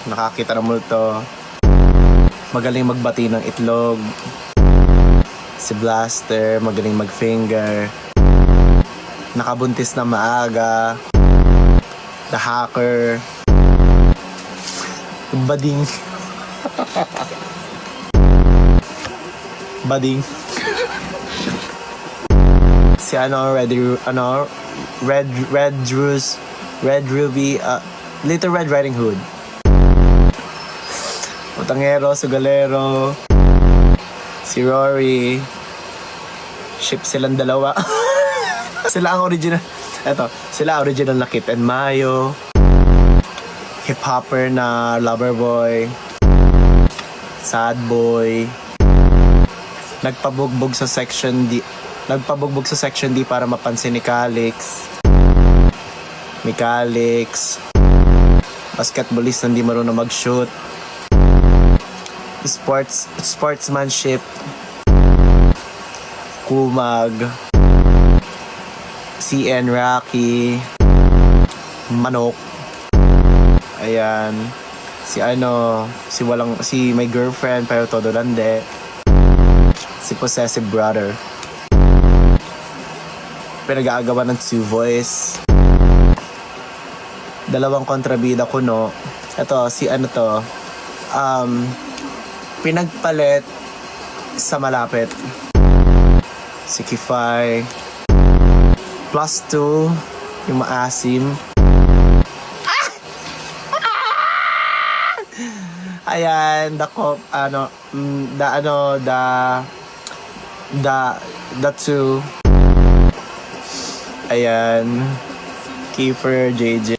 nakakita ng multo. Magaling magbati ng itlog. Si Blaster, magaling mag-finger. Nakabuntis na maaga. The Hacker. Bading. Bading. Si Red Ruby, Little Red Riding Hood. Utangero, Sugalero, si Rory. Ship silang dalawa. Sila ang original. Sila original na Kit and Mayo. Hip-hopper na Loverboy. Sad Boy. Nagpabugbog sa section D para mapansin ni Calix. Basketballist na hindi marunong mag-shoot. Sportsmanship. Kumag. CN Rocky. Manok. Ayan. Si my girlfriend pero todo lande. Si Possessive Brother. Pinag-aagawan ng two voice. Dalawang kontrabida ko, no. Ito, pinagpalit sa malapit. Si Kifay. Plus 2, yung maasim. Ayan, the two. Ayan, Kiefer, JJ.